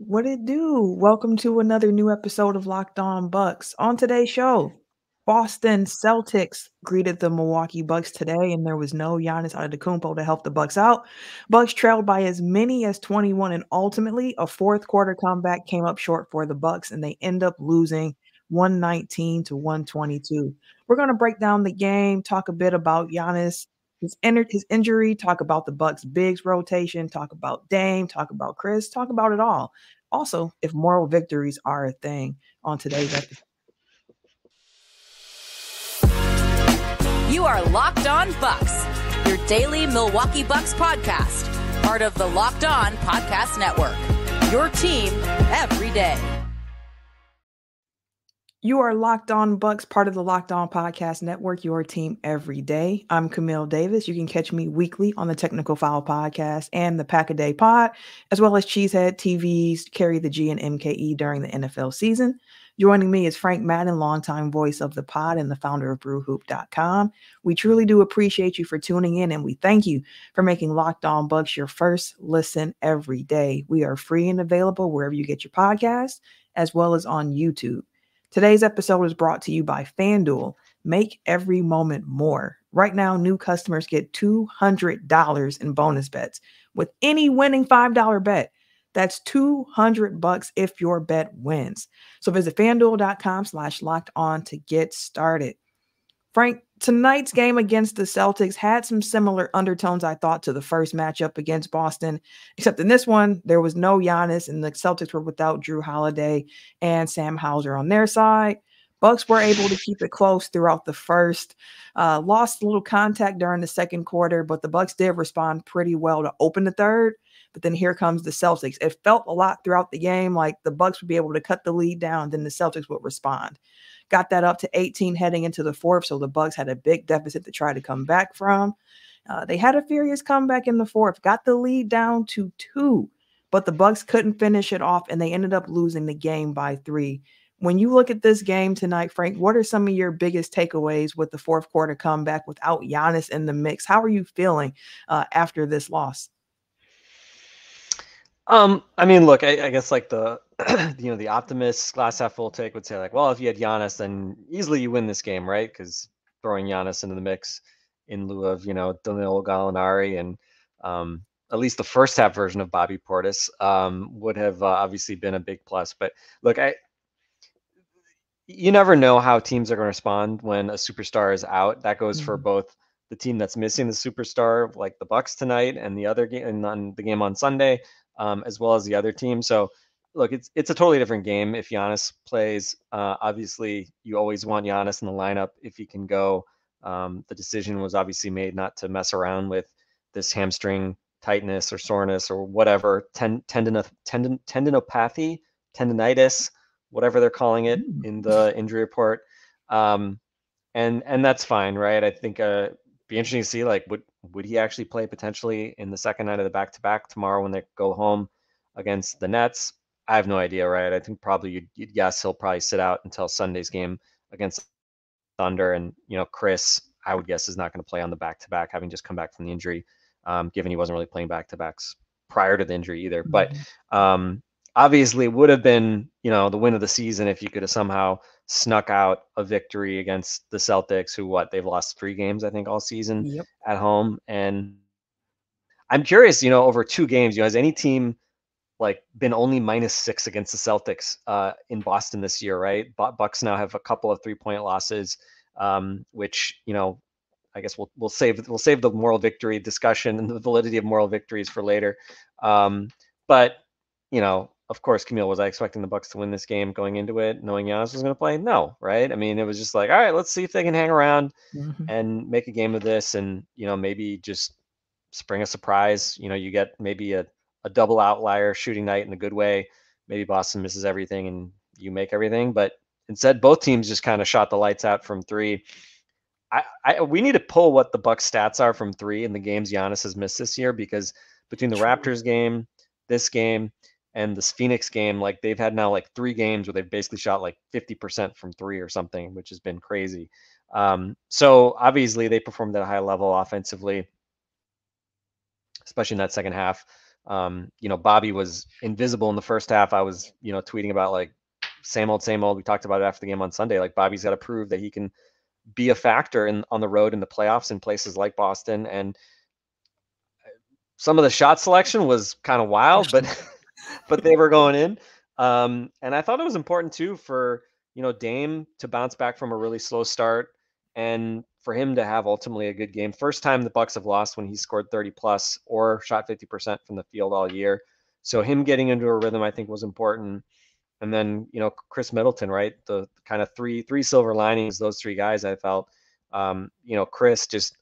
What it do? Welcome to another new episode of Locked On Bucks. On today's show, Boston Celtics greeted the Milwaukee Bucks today, and there was no Giannis Antetokounmpo to help the Bucks out. Bucks trailed by as many as 21, and ultimately a fourth quarter comeback came up short for the Bucks, and they end up losing 119 to 122. We're going to break down the game, talk a bit about Giannis his injury, talk about the Bucks bigs rotation, talk about Dame, talk about Chris, talk about it all. Also, if moral victories are a thing on today's episode. You are Locked On Bucks, your daily Milwaukee Bucks podcast, part of the Locked On Podcast Network. Your team every day. You are Locked On Bucks, part of the Locked On Podcast Network, your team every day. I'm Camille Davis. You can catch me weekly on the Technical Foul Podcast and the Pack a Day Pod, as well as Cheesehead TV's Carry the G and MKE during the NFL season. Joining me is Frank Madden, longtime voice of the pod and the founder of BrewHoop.com. We truly do appreciate you for tuning in, and we thank you for making Locked On Bucks your first listen every day. We are free and available wherever you get your podcasts, as well as on YouTube. Today's episode is brought to you by FanDuel. Make every moment more. Right now, new customers get $200 in bonus bets with any winning $5 bet. That's $200 if your bet wins. So visit FanDuel.com/locked on to get started. Frank, tonight's game against the Celtics had some similar undertones, I thought, to the first matchup against Boston, except in this one, there was no Giannis, and the Celtics were without Drew Holiday and Sam Hauser on their side. Bucks were able to keep it close throughout the first, lost a little contact during the second quarter, but the Bucks did respond pretty well to open the third. But then here comes the Celtics. It felt a lot throughout the game like the Bucks would be able to cut the lead down, then the Celtics would respond. Got that up to 18 heading into the fourth, so the Bucks had a big deficit to try to come back from. They had a furious comeback in the fourth, got the lead down to 2, but the Bucks couldn't finish it off, and they ended up losing the game by 3. When you look at this game tonight, Frank, what are some of your biggest takeaways with the fourth quarter comeback without Giannis in the mix? How are you feeling after this loss? Look, I guess like the the optimist glass half full take would say like, well, if you had Giannis, then easily you win this game, right? Because throwing Giannis into the mix in lieu of Danilo Gallinari and at least the first half version of Bobby Portis would have obviously been a big plus. But look, you never know how teams are going to respond when a superstar is out. That goes for both the team that's missing the superstar, like the Bucks tonight, and the other game, and on the game on Sunday, as well as the other team. So, look, it's a totally different game if Giannis plays. Obviously, you always want Giannis in the lineup if he can go. The decision was obviously made not to mess around with this hamstring tightness or soreness or whatever tendinopathy, tendinitis, whatever they're calling it in the injury report. And that's fine, right? I think be interesting to see like would he actually play potentially in the second night of the back-to-back tomorrow when they go home against the Nets. I have no idea, right? I think probably you'd guess he'll probably sit out until Sunday's game against Thunder, and Chris, I would guess, is not going to play on the back-to-back, having just come back from the injury, given he wasn't really playing back-to-backs prior to the injury either. But obviously it would have been, the win of the season if you could have somehow snuck out a victory against the Celtics, who they've lost 3 games, I think, all season at home. And I'm curious, over 2 games, has any team like been only -6 against the Celtics in Boston this year, right? Bucks now have a couple of 3-point losses, which, I guess we'll save the moral victory discussion and the validity of moral victories for later. But of course, Camille, was I expecting the Bucks to win this game going into it, knowing Giannis was going to play? No, right? I mean, it was just like, all right, let's see if they can hang around and make a game of this, and maybe just spring a surprise. You get maybe a double outlier shooting night in a good way. Maybe Boston misses everything and you make everything, but instead both teams just kind of shot the lights out from 3. We need to pull what the Bucks stats are from 3 in the games Giannis has missed this year, because between the Raptors game, this game, and this Phoenix game, like they've had now like 3 games where they've basically shot like 50% from 3 or something, which has been crazy. So obviously they performed at a high level offensively, especially in that second half. Bobby was invisible in the first half. I was, tweeting about like same old, same old. We talked about it after the game on Sunday. Like Bobby's got to prove that he can be a factor on the road in the playoffs in places like Boston. And some of the shot selection was kind of wild, but but they were going in. And I thought it was important too for, Dame to bounce back from a really slow start and for him to have ultimately a good game. First time the Bucks have lost when he scored 30 plus or shot 50% from the field all year. So him getting into a rhythm, I think, was important. And then, Chris Middleton, right? The kind of three silver linings, those three guys, I felt, Chris just,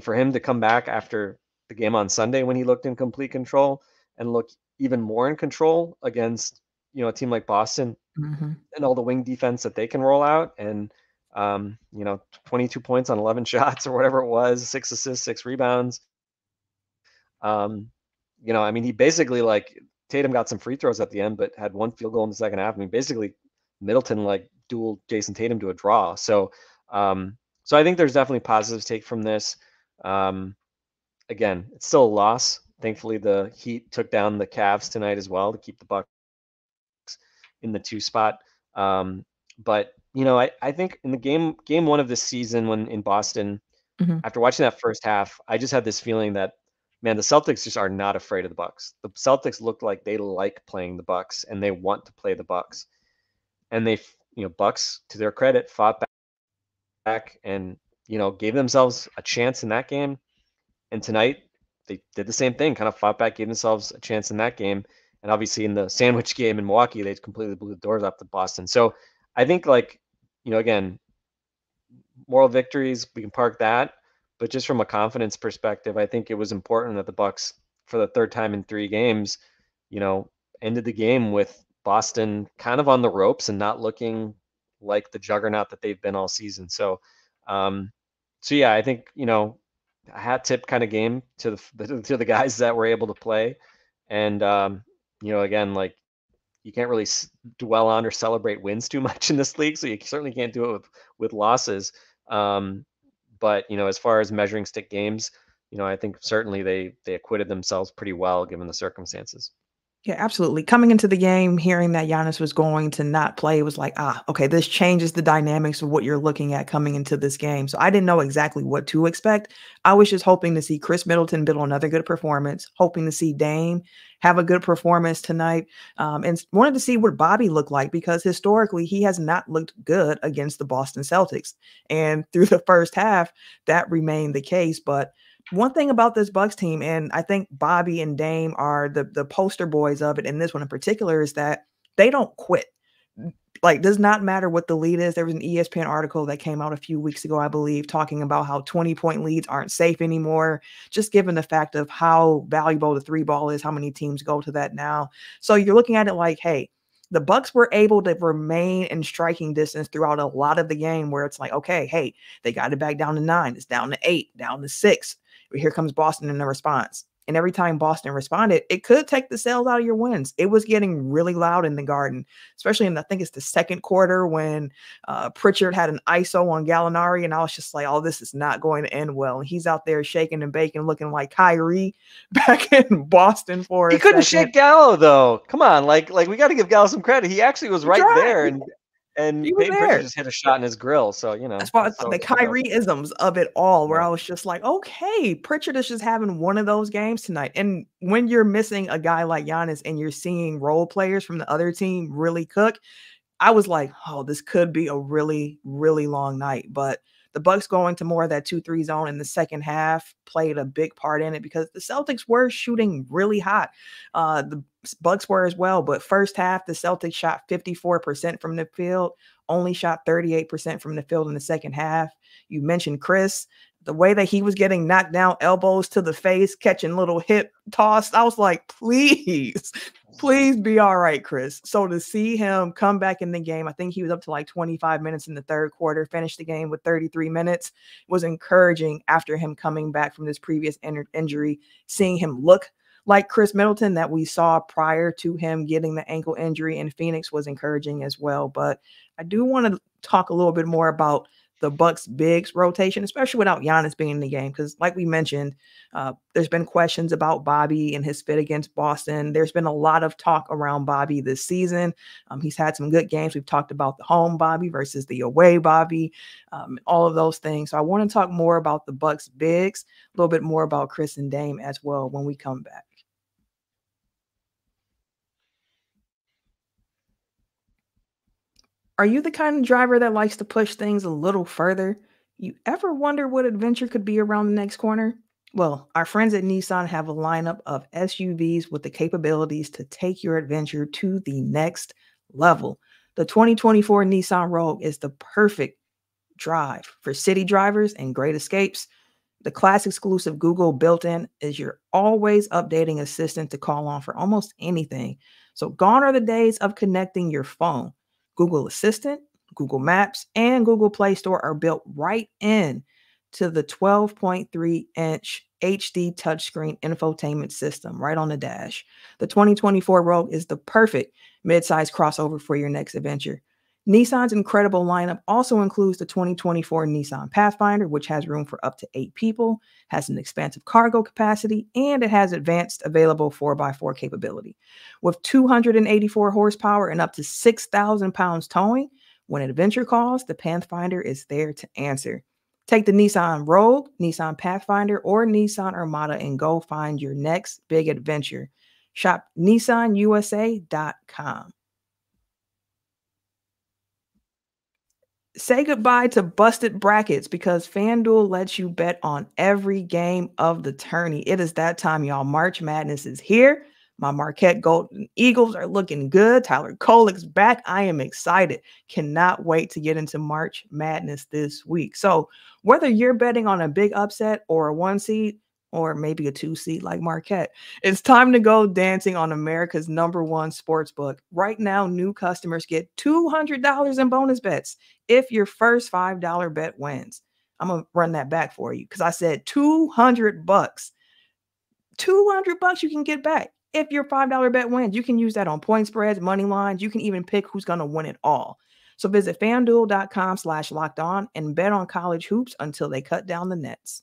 for him to come back after the game on Sunday when he looked in complete control and look even more in control against, a team like Boston and all the wing defense that they can roll out. And, 22 points on 11 shots or whatever it was, 6 assists, 6 rebounds. He basically, like, Tatum got some free throws at the end, but had 1 field goal in the second half. Basically Middleton like dueled Jason Tatum to a draw. So I think there's definitely positives take from this. Again, it's still a loss. Thankfully, the Heat took down the Cavs tonight as well to keep the Bucks in the 2 spot. But I think in the game 1 of this season, when in Boston, after watching that first half, I just had this feeling that, man, the Celtics just are not afraid of the Bucks. The Celtics looked like they like playing the Bucks and they want to play the Bucks. And they, Bucks, to their credit, fought back and, gave themselves a chance in that game. And tonight they did the same thing, kind of fought back, gave themselves a chance in that game. And obviously in the sandwich game in Milwaukee, they completely blew the doors off to Boston. So I think, like, again, moral victories, we can park that. But just from a confidence perspective, I think it was important that the Bucks, for the third time in 3 games, ended the game with Boston kind of on the ropes and not looking like the juggernaut that they've been all season. So, yeah, I think, a hat tip kind of game to the guys that were able to play. And, again, like, you can't really dwell on or celebrate wins too much in this league. So you certainly can't do it with losses. But, as far as measuring stick games, I think certainly they acquitted themselves pretty well given the circumstances. Yeah, absolutely. Coming into the game, hearing that Giannis was going to not play was like, okay, this changes the dynamics of what you're looking at coming into this game. So I didn't know exactly what to expect. I was just hoping to see Chris Middleton build another good performance, hoping to see Dame have a good performance tonight, and wanted to see what Bobby looked like, because historically he has not looked good against the Boston Celtics. And through the first half, that remained the case. But one thing about this Bucks team, and I think Bobby and Dame are the poster boys of it in this one in particular, is that they don't quit. Like, does not matter what the lead is. There was an ESPN article that came out a few weeks ago, I believe, talking about how 20-point leads aren't safe anymore, just given the fact of how valuable the 3 ball is, how many teams go to that now. So you're looking at it like, hey, the Bucks were able to remain in striking distance throughout a lot of the game, where it's like, okay, hey, they got it back down to 9. It's down to 8, down to 6. Here comes Boston in the response. And every time Boston responded, it could take the sails out of your wins. It was getting really loud in the Garden, especially in, I think it's the second quarter, when Pritchard had an ISO on Gallinari. And I was just like, oh, this is not going to end well. And he's out there shaking and baking, looking like Kyrie back in Boston for He couldn't shake Gallo, though. Come on. Like we got to give Gallo some credit. He actually was right there. And Peyton Pritchard just hit a shot in his grill. So, as far as the Kyrie-isms of it all, where I was just like, okay, Pritchard is just having one of those games tonight. And when you're missing a guy like Giannis and you're seeing role players from the other team really cook, I was like, oh, this could be a really, really long night. But the Bucks going to more of that 2-3 zone in the second half played a big part in it, because the Celtics were shooting really hot. The Bucks were as well, but first half, the Celtics shot 54% from the field, only shot 38% from the field in the second half. You mentioned Chris, the way that he was getting knocked down, elbows to the face, catching little hip toss. I was like, please be all right, Chris. So to see him come back in the game, I think he was up to like 25 minutes in the third quarter, finished the game with 33 minutes, was encouraging after him coming back from this previous injury, seeing him look like Chris Middleton that we saw prior to him getting the ankle injury in Phoenix was encouraging as well. But I do want to talk a little bit more about the Bucks bigs rotation, especially without Giannis being in the game. Because like we mentioned, there's been questions about Bobby and his fit against Boston. There's been a lot of talk around Bobby this season. He's had some good games. We've talked about the home Bobby versus the away Bobby, all of those things. So I want to talk more about the Bucks bigs, a little bit more about Chris and Dame as well when we come back. Are you the kind of driver that likes to push things a little further? You ever wonder what adventure could be around the next corner? Well, our friends at Nissan have a lineup of SUVs with the capabilities to take your adventure to the next level. The 2024 Nissan Rogue is the perfect drive for city drivers and great escapes. The class exclusive Google built-in is your always updating assistant to call on for almost anything. So gone are the days of connecting your phone. Google Assistant, Google Maps, and Google Play Store are built right in to the 12.3-inch HD touchscreen infotainment system right on the dash. The 2024 Rogue is the perfect midsize crossover for your next adventure. Nissan's incredible lineup also includes the 2024 Nissan Pathfinder, which has room for up to 8 people, has an expansive cargo capacity, and it has advanced available 4x4 capability. With 284 horsepower and up to 6,000 pounds towing, when adventure calls, the Pathfinder is there to answer. Take the Nissan Rogue, Nissan Pathfinder, or Nissan Armada and go find your next big adventure. Shop nissanusa.com. Say goodbye to busted brackets because FanDuel lets you bet on every game of the tourney. It is that time, y'all. March Madness is here. My Marquette Golden Eagles are looking good. Tyler Kolek's back. I am excited. Cannot wait to get into March Madness this week. So whether you're betting on a big upset or a 1 seed, or maybe a 2 seed like Marquette, it's time to go dancing on America's #1 sports book. Right now, new customers get $200 in bonus bets if your first $5 bet wins. I'm going to run that back for you because I said $200. $200 you can get back if your $5 bet wins. You can use that on point spreads, money lines. You can even pick who's going to win it all. So visit fanduel.com/lockedon and bet on college hoops until they cut down the nets.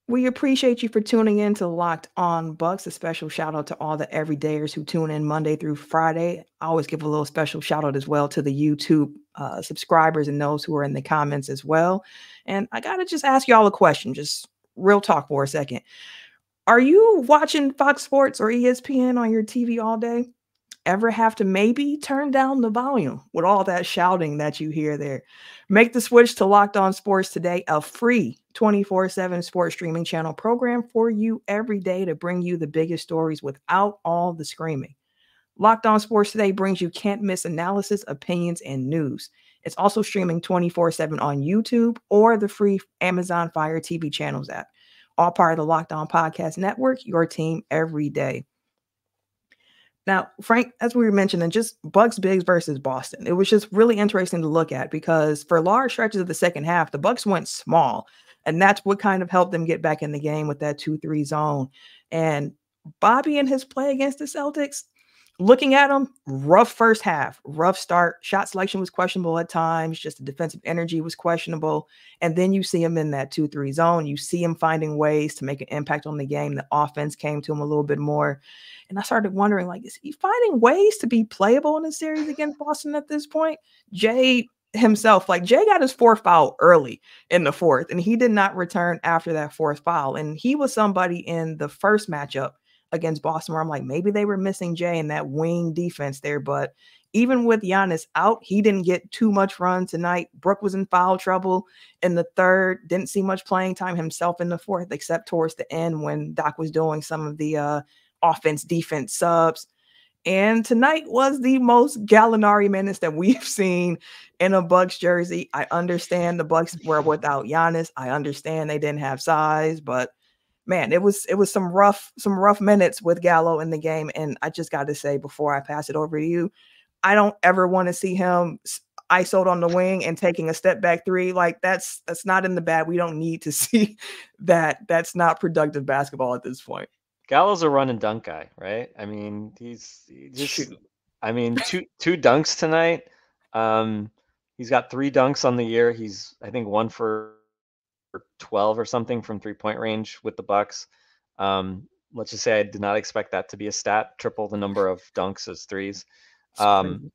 We appreciate you for tuning in to Locked On Bucks. A special shout out to all the everydayers who tune in Monday through Friday. I always give a little special shout out as well to the YouTube subscribers and those who are in the comments as well. And I got to just ask y'all a question, just real talk for a second. Are you watching Fox Sports or ESPN on your TV all day? Ever have to maybe turn down the volume with all that shouting that you hear there? Make the switch to Locked On Sports Today, a free 24/7 sports streaming channel program for you every day to bring you the biggest stories without all the screaming. Locked On Sports Today brings you can't miss analysis, opinions, and news. It's also streaming 24/7 on YouTube or the free Amazon Fire TV channels app. All part of the Locked On Podcast Network, your team every day. Now, Frank, as we were mentioning, just Bucks bigs versus Boston. It was just really interesting to look at because for large stretches of the second half, the Bucks went small, and that's what kind of helped them get back in the game with that 2-3 zone. And Bobby and his play against the Celtics, looking at him, rough first half, rough start. Shot selection was questionable at times. Just the defensive energy was questionable. And then you see him in that 2-3 zone. You see him finding ways to make an impact on the game. The offense came to him a little bit more. And I started wondering, like, is he finding ways to be playable in the series against Boston at this point? Jay himself, like Jay got his fourth foul early in the fourth, and he did not return after that fourth foul. And he was somebody in the first matchup against Boston where I'm like, maybe they were missing Jay in that wing defense there. But even with Giannis out, he didn't get too much run tonight. Brook was in foul trouble in the third, didn't see much playing time himself in the fourth, except towards the end when Doc was doing some of the offense defense subs. And tonight was the most Gallinari minutes that we've seen in a Bucks jersey. I understand the Bucks were without Giannis. I understand they didn't have size, but man, it was some rough minutes with Gallo in the game. And I just got to say, before I pass it over to you, I don't ever want to see him isoed on the wing and taking a step back three. Like that's not in the bag. We don't need to see that. That's not productive basketball at this point. Gallo's a run and dunk guy, right? I mean, he's just I mean, two dunks tonight. He's got 3 dunks on the year. He's, I think, 1 for 12 or something from 3-point range with the Bucks. Let's just say I did not expect that to be a stat, triple the number of dunks as threes. It's crazy.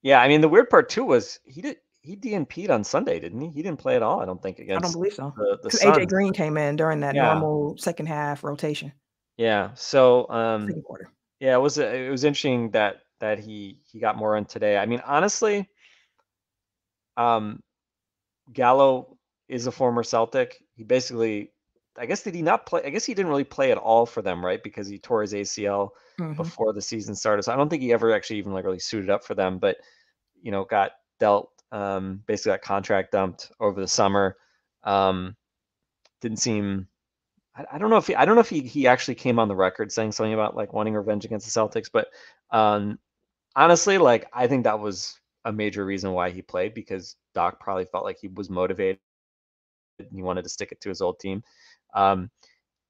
Yeah, I mean, the weird part too was he DNP'd on Sunday, didn't he? He didn't play at all, I don't think, I don't against believe so. the Because AJ Suns. Green came in during that Yeah, normal second half rotation, yeah. So second quarter. yeah, it was interesting that he got more on today. I mean, honestly, um, Gallo is a former Celtic. He basically, I guess, did he not play? I guess he didn't really play at all for them, right? Because he tore his ACL Mhm. before the season started. So I don't think he ever actually even like really suited up for them. But got dealt, basically got contract dumped over the summer. Didn't seem. I don't know if he actually came on the record saying something about like wanting revenge against the Celtics, but um, honestly, like I think that was a major reason why he played because Doc probably felt like he was motivated and he wanted to stick it to his old team. Um,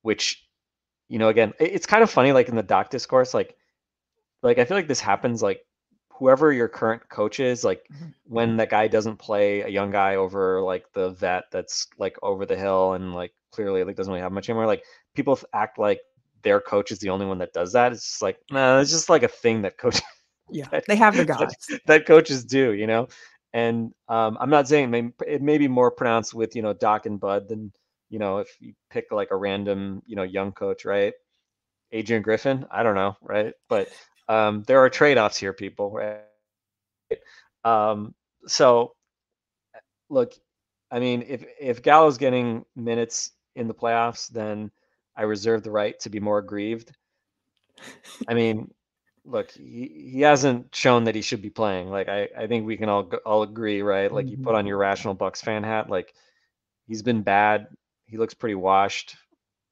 which, again, it's kind of funny, like in the Doc discourse, like I feel like this happens like whoever your current coach is, like Mhm. when that guy doesn't play a young guy over like the vet that's like over the hill and like clearly like doesn't really have much anymore, like people act like their coach is the only one that does that. It's just like, no, it's just like a thing that coach Yeah, that, they have their that guys. that coaches do, And I'm not saying it may be more pronounced with Doc and Bud than if you pick like a random young coach, right? Adrian Griffin, I don't know, right? But there are trade-offs here, people, right? Um, so look, I mean, if Gallo's getting minutes in the playoffs, then I reserve the right to be more aggrieved. I mean, look, he hasn't shown that he should be playing. Like I think we can all agree, right? Like you Mhm. put on your rational Bucks fan hat, like he's been bad. He looks pretty washed.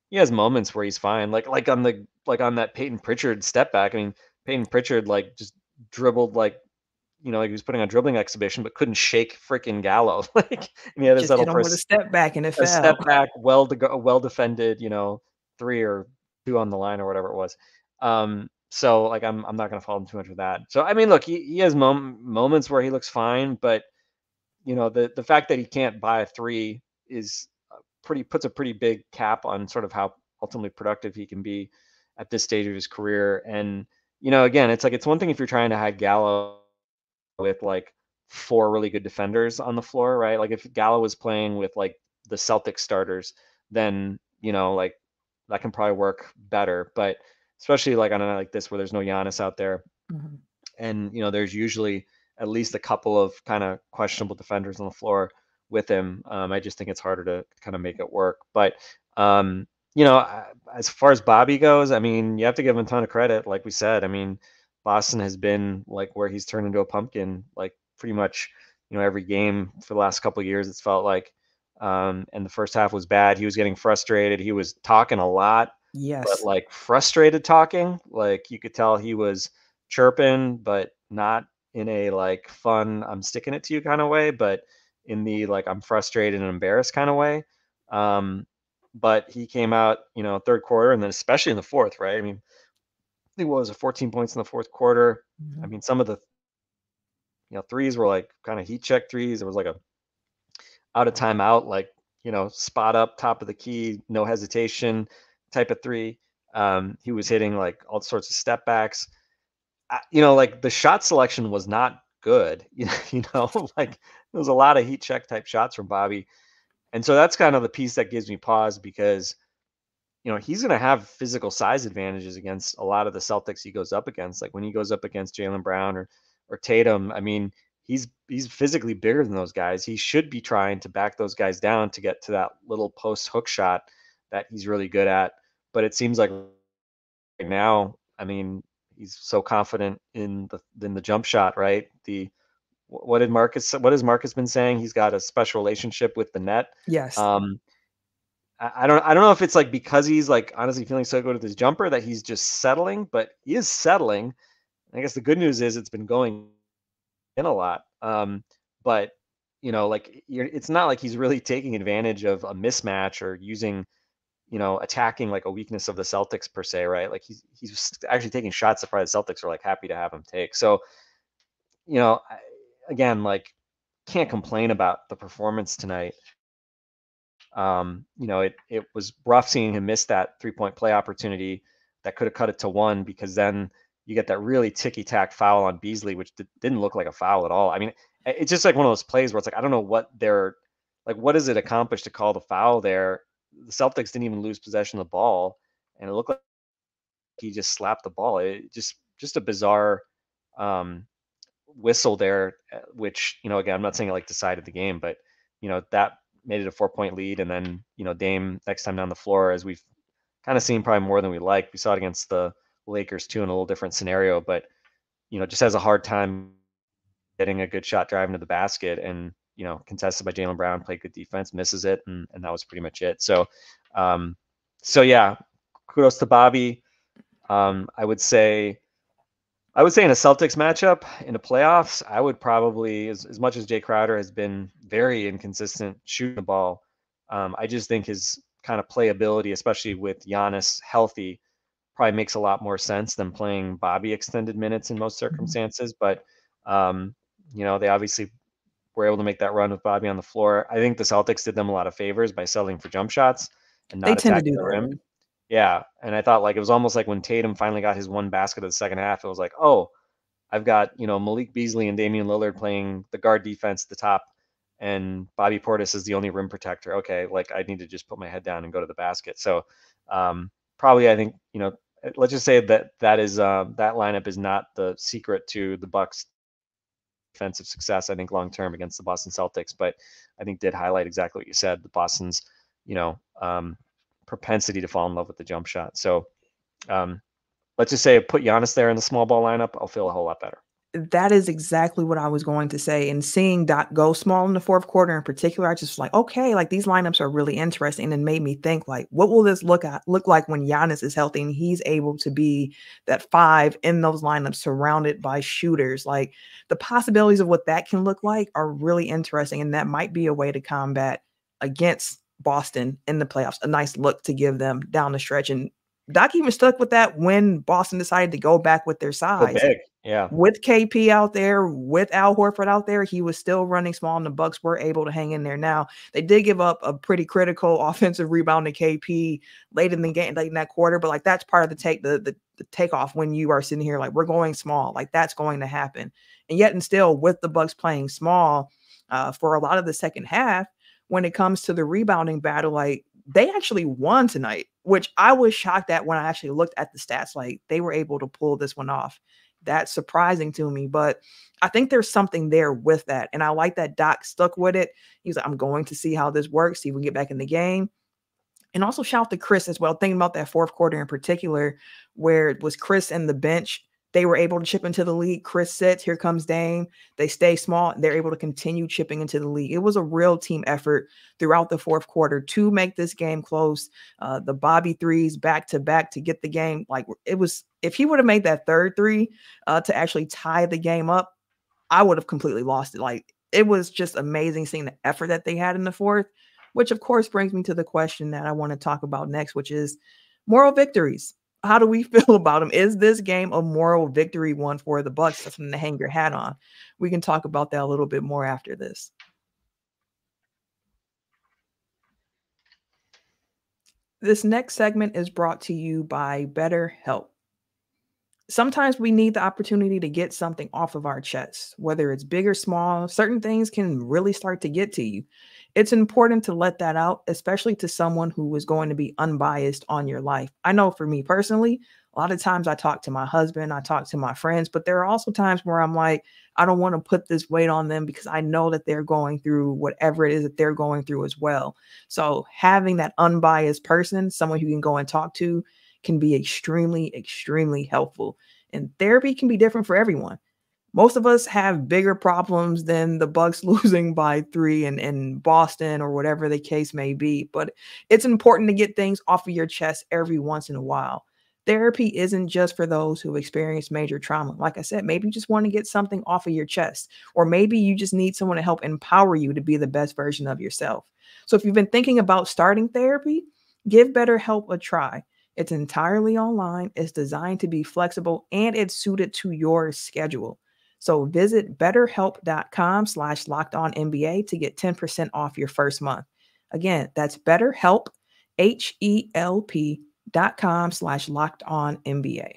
He has moments where he's fine, like on that Peyton Pritchard step back. I mean, Peyton Pritchard like just dribbled like he was putting on a dribbling exhibition, but couldn't shake freaking Gallo. Like, and he had to Just settle hit him for with a step back and it a step fell. back, well defended, 3 or 2 on the line or whatever it was. So like I'm not gonna fault him too much with that. So I mean, look, he has moments where he looks fine, but the fact that he can't buy a 3 is puts a pretty big cap on sort of how ultimately productive he can be at this stage of his career. And again, it's like it's one thing if you're trying to hide Gallo with like 4 really good defenders on the floor, right? Like if Gallo was playing with like the Celtics starters, then like that can probably work better. But especially like on a night like this where there's no Giannis out there, Mhm. and there's usually at least a couple of kind of questionable defenders on the floor with him. I just think it's harder to kind of make it work. But as far as Bobby goes, I mean, you have to give him a ton of credit. Like we said, I mean, Boston has been like where he's turned into a pumpkin, like pretty much every game for the last couple of years. It's felt like, and the first half was bad. He was getting frustrated. He was talking a lot, but Yes. like frustrated talking. Like you could tell he was chirping, but not in a like fun, I'm sticking it to you kind of way, but in the like I'm frustrated and embarrassed kind of way. Um, but he came out, third quarter and then especially in the fourth, right? I mean, I think what was it, 14 points in the fourth quarter. I Mhm. mean, some of the threes were like kind of heat check threes. It was like a out of timeout, like spot up, top of the key, no hesitation type of three. He was hitting like all sorts of step backs. Like the shot selection was not good. Like there was a lot of heat check type shots from Bobby, and so that's kind of the piece that gives me pause because he's going to have physical size advantages against a lot of the Celtics he goes up against. Like when he goes up against Jaylen Brown or Tatum, I mean, he's physically bigger than those guys. He should be trying to back those guys down to get to that little post hook shot that he's really good at. But it seems like right now, I mean, he's so confident in the jump shot, right? What has Marcus been saying? He's got a special relationship with the net. Yes. Um, I don't know if it's like because he's like honestly feeling so good with his jumper that he's just settling, but he is settling. I guess the good news is it's been going in a lot. But like it's not like he's really taking advantage of a mismatch or using attacking like a weakness of the Celtics per se, right? Like he's actually taking shots that probably the Celtics are like happy to have him take. So, again, like can't complain about the performance tonight. It was rough seeing him miss that 3-point play opportunity that could have cut it to 1, because then you get that really ticky-tack foul on Beasley, which didn't look like a foul at all. I mean, it's just like one of those plays where it's like, I don't know what what does it accomplish to call the foul there? The Celtics didn't even lose possession of the ball, and it looked like he just slapped the ball. It just a bizarre whistle there, which, again, I'm not saying it like decided the game, but that made it a 4-point lead. And then, Dame next time down the floor, as we've kind of seen probably more than we like. We saw it against the Lakers too in a little different scenario, but just has a hard time getting a good shot driving to the basket, and contested by Jaylen Brown, played good defense, misses it, and that was pretty much it. So yeah, kudos to Bobby. I would say in a Celtics matchup in the playoffs, I would probably, as much as Jay Crowder has been very inconsistent shooting the ball, I just think his kind of playability, especially with Giannis healthy, probably makes a lot more sense than playing Bobby extended minutes in most circumstances. But, they obviously were able to make that run with Bobby on the floor. I think the Celtics did them a lot of favors by settling for jump shots and not attacking the rim. Yeah. And I thought like it was almost like when Tatum finally got his one basket of the second half, it was like, oh, I've got, Malik Beasley and Damian Lillard playing the guard defense at the top, and Bobby Portis is the only rim protector. Okay, like I need to just put my head down and go to the basket. So probably I think, let's just say that is that lineup is not the secret to the Bucks defensive success, I think, long term against the Boston Celtics, but I think did highlight exactly what you said, the Boston's, propensity to fall in love with the jump shot. So let's just say put Giannis there in the small ball lineup, I'll feel a whole lot better. That is exactly what I was going to say. And seeing Doc go small in the fourth quarter in particular, I just like, okay, like these lineups are really interesting, and made me think like, what will this look like when Giannis is healthy and he's able to be that 5 in those lineups surrounded by shooters? Like the possibilities of what that can look like are really interesting. And that might be a way to combat against Boston in the playoffs, a nice look to give them down the stretch. And Doc even stuck with that when Boston decided to go back with their size. Go big. Yeah. With KP out there, with Al Horford out there, he was still running small, and the Bucks were able to hang in there. Now, they did give up a pretty critical offensive rebound to KP late in the game, late in that quarter, but like that's part of the takeoff when you are sitting here like we're going small, like that's going to happen. And yet and still with the Bucks playing small for a lot of the second half, when it comes to the rebounding battle, like they actually won tonight, which I was shocked at when I actually looked at the stats. Like they were able to pull this one off. That's surprising to me, but I think there's something there with that. And I like that Doc stuck with it. He's like, I'm going to see how this works, see if we get back in the game. And also shout to Chris as well, thinking about that fourth quarter in particular, where it was Chris and the bench. They were able to chip into the lead. Chris sits, here comes Dame. They stay small. They're able to continue chipping into the lead. It was a real team effort throughout the fourth quarter to make this game close. The Bobby threes back to back to get the game. Like it was, if he would have made that third three to actually tie the game up, I would have completely lost it. Like it was just amazing seeing the effort that they had in the fourth, which of course brings me to the question that I want to talk about next, which is moral victories. How do we feel about them? Is this game a moral victory one for the Bucks? That's something to hang your hat on. We can talk about that a little bit more after this. This next segment is brought to you by BetterHelp. Sometimes we need the opportunity to get something off of our chest, whether it's big or small. Certain things can really start to get to you. It's important to let that out, especially to someone who is going to be unbiased on your life. I know for me personally, a lot of times I talk to my husband, I talk to my friends, but there are also times where I'm like, I don't want to put this weight on them because I know that they're going through whatever it is that they're going through as well. So having that unbiased person, someone who can go and talk to, can be extremely, extremely helpful. And therapy can be different for everyone. Most of us have bigger problems than the Bucks losing by 3 in Boston or whatever the case may be. But it's important to get things off of your chest every once in a while. Therapy isn't just for those who experience major trauma. Like I said, maybe you just want to get something off of your chest, or maybe you just need someone to help empower you to be the best version of yourself. So if you've been thinking about starting therapy, Give BetterHelp a try. It's entirely online, it's designed to be flexible, and it's suited to your schedule. So visit betterhelp.com/lockedonnba to get 10% off your first month. Again, that's BetterHelp, HELP.com/lockedonnba.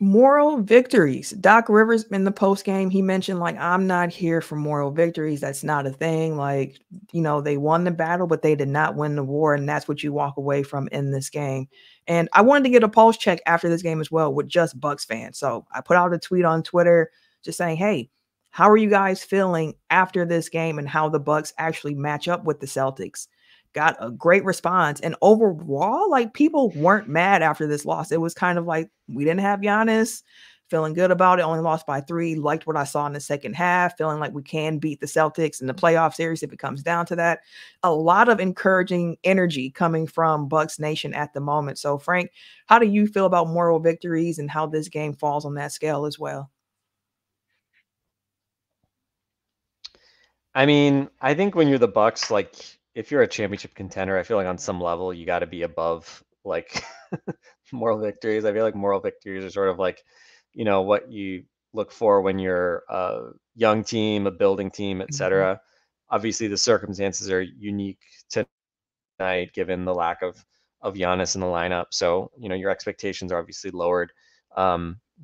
Moral victories. Doc Rivers in the post game, he mentioned, like, I'm not here for moral victories. That's not a thing. Like, they won the battle, but they did not win the war. And that's what you walk away from in this game. And I wanted to get a pulse check after this game as well with just Bucks fans. So I put out a tweet on Twitter just saying, hey, how are you guys feeling after this game and how the Bucks actually match up with the Celtics? Got a great response. And overall, like, people weren't mad after this loss. It was kind of like, we didn't have Giannis, feeling good about it, only lost by 3, liked what I saw in the second half, feeling like we can beat the Celtics in the playoff series if it comes down to that. A lot of encouraging energy coming from Bucks Nation at the moment. So, Frank, how do you feel about moral victories and how this game falls on that scale as well? I mean, I think when you're the Bucks, like if you're a championship contender, I feel like on some level you got to be above like moral victories. I feel like moral victories are sort of like, what you look for when you're a young team, a building team, etc. Obviously, the circumstances are unique tonight given the lack of Giannis in the lineup. So, your expectations are obviously lowered.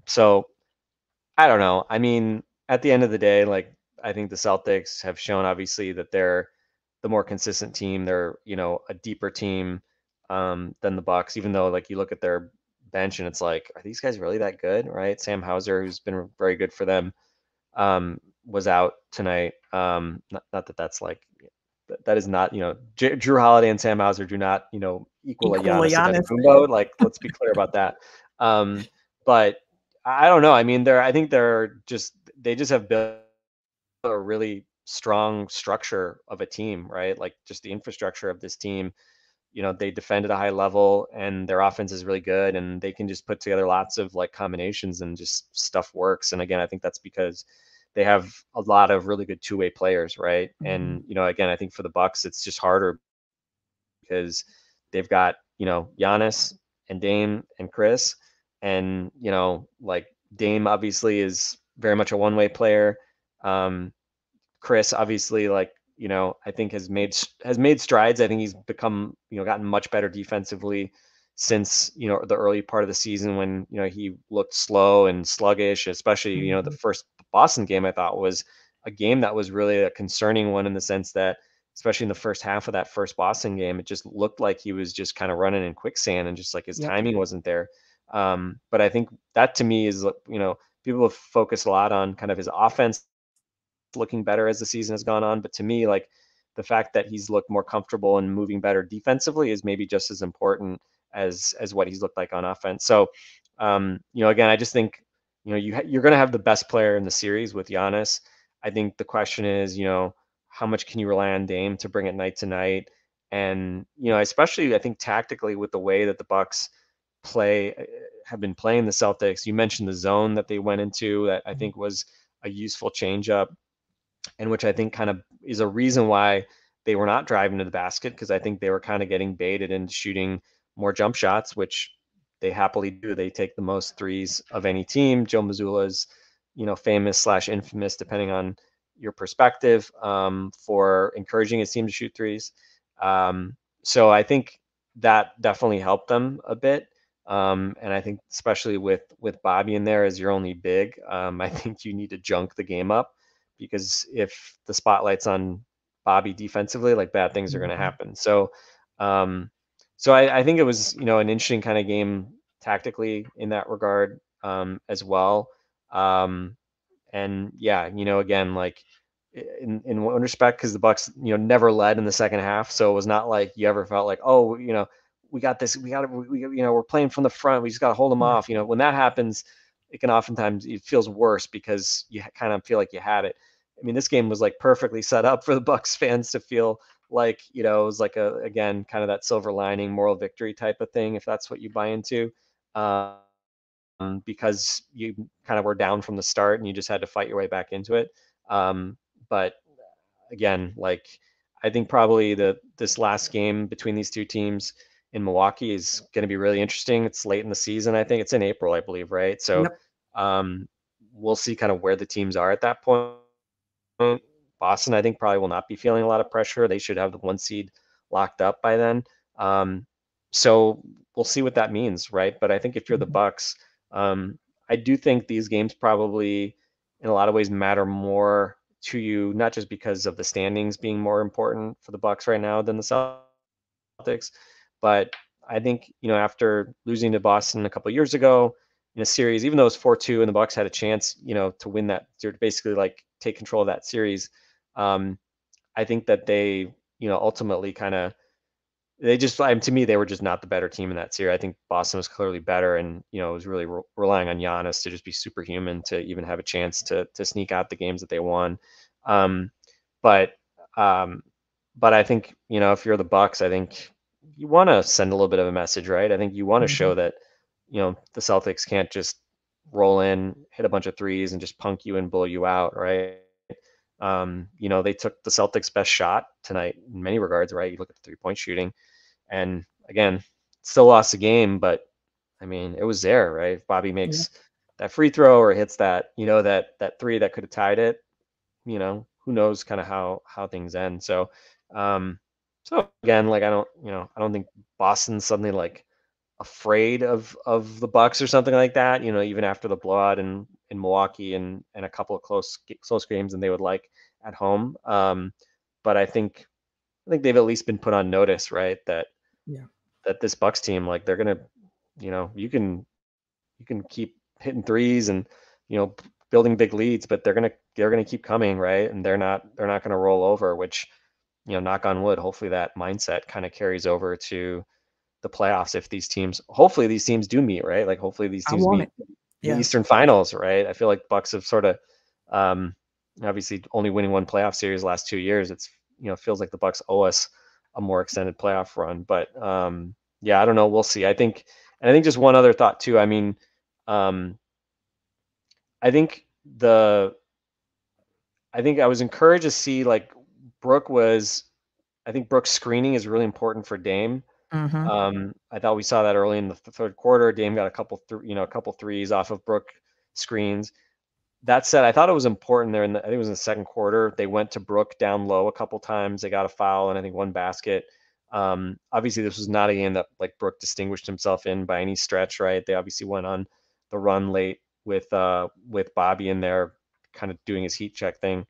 So I don't know. I mean, at the end of the day, like I think the Celtics have shown obviously that they're the more consistent team. They're, a deeper team than the Bucks, even though like you look at their bench and it's like, are these guys really that good? Right? Sam Hauser, who's been very good for them, was out tonight. Not that that's like that is not, Drew Holiday and Sam Hauser do not, equal a Equal a Giannis Giannis. Antetokounmpo. Like, let's be clear about that. But I don't know. I mean, I think they just have built a really strong structure of a team, right? Like just the infrastructure of this team. They defend at a high level and their offense is really good and they can just put together lots of like combinations and just stuff works. And again, I think that's because they have a lot of really good two-way players, right? And again, I think for the Bucks, it's just harder because they've got, Giannis and Dame and Chris. And, like Dame obviously is very much a one-way player. Chris obviously, like, I think has made strides. I think he's become, gotten much better defensively since, the early part of the season when, he looked slow and sluggish, especially, the first Boston game I thought was a game that was really a concerning one in the sense that, especially in the first half of that first Boston game, it just looked like he was just kind of running in quicksand and just like his Yep. timing wasn't there. But I think that to me is, people have focused a lot on kind of his offense looking better as the season has gone on. But to me, like the fact that he's looked more comfortable and moving better defensively is maybe just as important as what he's looked like on offense. So, again, I just think, you're going to have the best player in the series with Giannis. I think the question is, how much can you rely on Dame to bring it night to night? And, especially I think tactically with the way that the Bucks have been playing the Celtics. You mentioned the zone that they went into that I think was a useful change up, and which I think kind of is a reason why they were not driving to the basket, because I think they were kind of getting baited into shooting more jump shots, which they happily do. They take the most threes of any team. Joe Mazzulla is, famous / infamous, depending on your perspective, for encouraging his team to shoot threes. So I think that definitely helped them a bit. And I think especially with Bobby in there as your only big, I think you need to junk the game up, because if the spotlight's on Bobby defensively, like bad things are going to happen. So, I think it was, an interesting kind of game tactically in that regard, as well. And yeah, again, like in one respect, because the Bucks, never led in the second half, so it was not like you ever felt like, oh, we got this, we're playing from the front, we just got to hold them off. When that happens, it can oftentimes, it feels worse because you kind of feel like you had it. I mean, this game was like perfectly set up for the Bucks fans to feel like, it was like again, kind of that silver lining moral victory type of thing, if that's what you buy into. Because you kind of were down from the start and you just had to fight your way back into it. But again, like I think probably this last game between these two teams in Milwaukee is going to be really interesting. It's late in the season. I think it's in April, I believe, right? So Yep. um, we'll see kind of where the teams are at that point. Boston, I think, probably will not be feeling a lot of pressure. They should have the 1 seed locked up by then. Um, so we'll see what that means, right? But I think if you're the Bucks, um, I do think these games probably, in a lot of ways, matter more to you, not just because of the standings being more important for the Bucks right now than the Celtics, but I think after losing to Boston a couple of years ago in a series, even though it was 4-2 and the Bucks had a chance, to win that, to basically like take control of that series. Um, I think that they, ultimately kind of they just, to me, they were just not the better team in that series. I think Boston was clearly better, and was really relying on Giannis to just be superhuman to even have a chance to sneak out the games that they won. Um, but um, but I think if you're the Bucks, I think you want to send a little bit of a message, right? I think you want to Mhm. show that the Celtics can't just roll in, hit a bunch of threes, and just punk you and blow you out, right? They took the Celtics' best shot tonight in many regards, right? You look at the 3-point shooting, and again, still lost the game, but I mean, it was there, right? If Bobby Yeah. makes that free throw or hits that, that three that could have tied it, who knows kind of how things end. Um, so again, like I don't think Boston's suddenly like afraid of the Bucks or something like that. Even after the blowout in Milwaukee and a couple of close games than they would like at home. But I think they've at least been put on notice, right? Yeah. That this Bucks team, like they're gonna, you can keep hitting threes and building big leads, but they're gonna keep coming, right? And they're not gonna roll over. Which knock on wood, hopefully that mindset kind of carries over to the playoffs if hopefully these teams do meet, right? Like hopefully these I teams want meet it. in the Yeah. Eastern Finals, right? I feel like Bucks have sort of um, obviously only winning one playoff series the last 2 years. It's feels like the Bucks owe us a more extended playoff run. But yeah, I don't know. We'll see. I think just one other thought too. I mean, um, I think the I think I was encouraged to see like Brooke was. I think Brooke's screening is really important for Dame. Mhm. I thought we saw that early in the third quarter. Dame got a couple threes off of Brooke screens. That said, I thought it was important there. I think it was in the second quarter. They went to Brooke down low a couple times. They got a foul and I think one basket. Obviously, this was not a game that like Brooke distinguished himself in by any stretch, right? They obviously went on the run late with Bobby in there, kind of doing his heat check thing.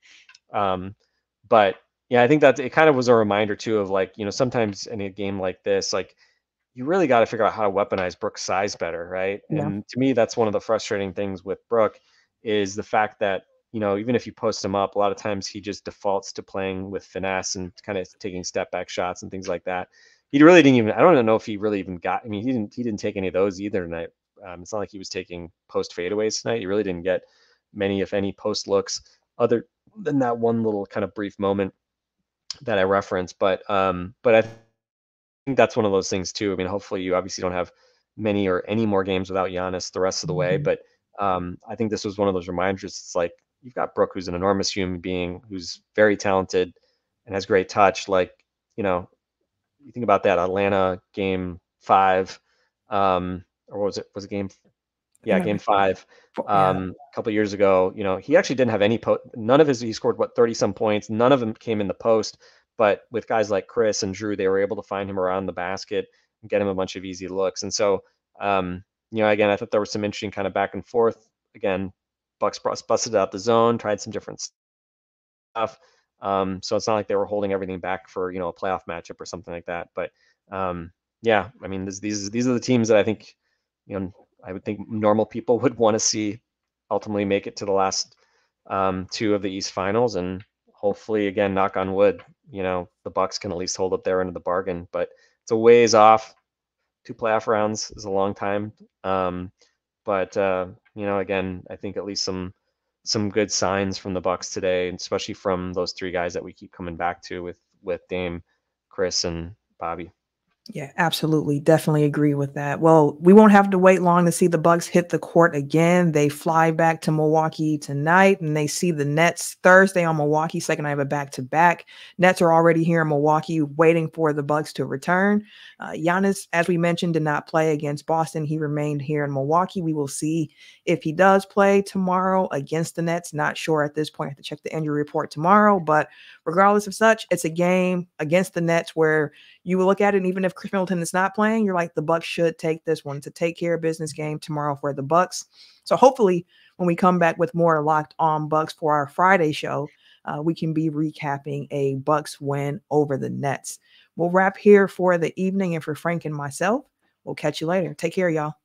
Um, but yeah, I think that it kind of was a reminder too of like sometimes in a game like this, like you really got to figure out how to weaponize Brooke's size better, right? Yeah. And to me, that's one of the frustrating things with Brooke is the fact that, even if you post him up, a lot of times he just defaults to playing with finesse and kind of taking step back shots and things like that. He really didn't even, I don't even know if he really even got, I mean, he didn't take any of those either tonight. It's not like he was taking post fadeaways tonight. He really didn't get many, if any, post looks other than that one little kind of brief moment that I referenced. But I think that's one of those things too. I mean, hopefully you obviously don't have many or any more games without Giannis the rest of the way. Mhm. But I think this was one of those reminders. It's like you've got Brooke, who's an enormous human being, who's very talented and has great touch. Like, you know, you think about that Atlanta game 5, or what was it? Was it yeah, No. game 5, Yeah. a couple years ago. He actually didn't have none of he scored what 30 some points. None of them came in the post, but with guys like Chris and Drew, they were able to find him around the basket and get him a bunch of easy looks. And so, again, I thought there was some interesting kind of back and forth. Again, Bucks busted out the zone, tried some different stuff. So it's not like they were holding everything back for a playoff matchup or something like that. But yeah, I mean, these are the teams that I think I would think normal people would want to see ultimately make it to the last 2 of the East Finals, and hopefully, again, knock on wood, the Bucks can at least hold up their end of the bargain. But it's a ways off. 2 playoff rounds is a long time. But again, I think at least some good signs from the Bucks today, and especially from those 3 guys that we keep coming back to with Dame, Chris, and Bobby. Yeah, absolutely. Definitely agree with that. Well, we won't have to wait long to see the Bucks hit the court again. They fly back to Milwaukee tonight and they see the Nets Thursday on Milwaukee. Second night of a back-to-back. Nets are already here in Milwaukee waiting for the Bucks to return. Giannis, as we mentioned, did not play against Boston. He remained here in Milwaukee. We will see if he does play tomorrow against the Nets. Not sure at this point. I have to check the injury report tomorrow. But regardless of such, it's a game against the Nets where you will look at it, and even if Chris Middleton is not playing, you're like, the Bucks should take this one. To take care of business game tomorrow for the Bucks. So hopefully when we come back with more Locked On Bucks for our Friday show, we can be recapping a Bucks win over the Nets. We'll wrap here for the evening, and for Frank and myself, we'll catch you later. Take care, y'all.